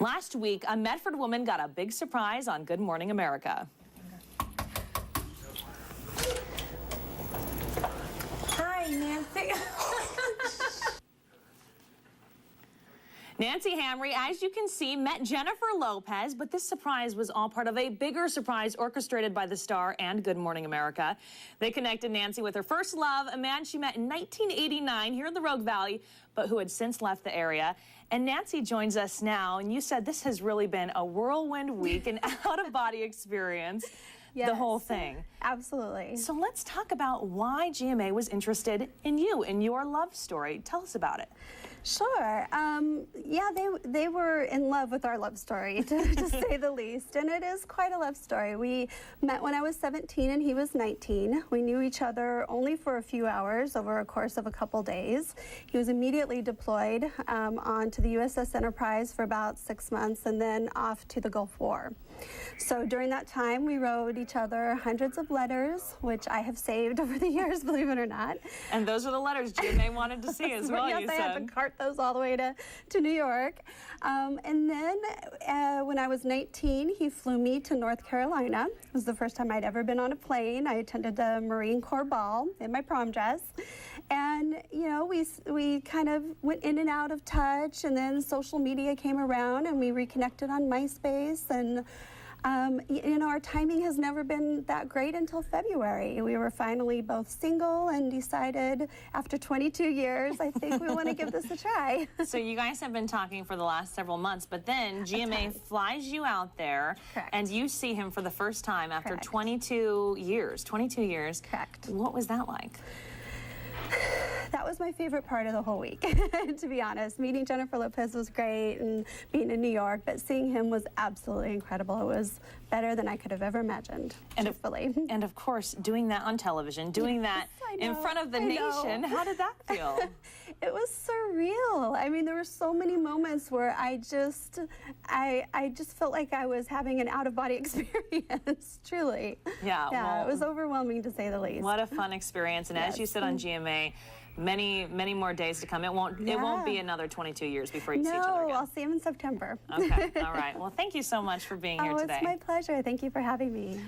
Last week, a Medford woman got a big surprise on Good Morning America. Hi, Nancy. Nancy Hamry, as you can see, met Jennifer Lopez, but this surprise was all part of a bigger surprise orchestrated by the star and Good Morning America. They connected Nancy with her first love, a man she met in 1989 here in the Rogue Valley, but who had since left the area. And Nancy joins us now, and you said this has really been a whirlwind week, an out-of-body experience, Yes, the whole thing. Absolutely. So let's talk about why GMA was interested in you, in your love story. Tell us about it. Sure. Yeah, they were in love with our love story, to say the least. And it is quite a love story. We met when I was 17 and he was 19. We knew each other only for a few hours over a course of a couple days. He was immediately deployed onto the USS Enterprise for about 6 months and then off to the Gulf War. So during that time, we wrote each other hundreds of letters, which I have saved over the years, believe it or not. And those are the letters GMA wanted to see as well, yes, you I said. had to cart those all the way to New York. And then when I was 19, he flew me to North Carolina. It was the first time I'd ever been on a plane. I attended the Marine Corps ball in my prom dress. And, you know, we kind of went in and out of touch, and then social media came around and we reconnected on MySpace. And you know, our timing has never been that great until February. We were finally both single and decided after 22 years, I think we want to give this a try. So you guys have been talking for the last several months, but then GMA flies you out there. Correct. And you see him for the first time after Correct. 22 years. 22 years. Correct. What was that like? That was my favorite part of the whole week, to be honest. Meeting Jennifer Lopez was great and being in New York, but seeing him was absolutely incredible. It was better than I could have ever imagined, truthfully. And of course, doing that on television, doing that in front of the nation, how did that feel? It was surreal. I mean, there were so many moments where I just felt like I was having an out-of-body experience, truly. Yeah, well, it was overwhelming to say the least. What a fun experience. And as you said on GMA, many more days to come. It won't be another 22 years before you see each other again. No, I'll see him in September. Okay, all right. Well, thank you so much for being here today. It's my pleasure. Thank you for having me.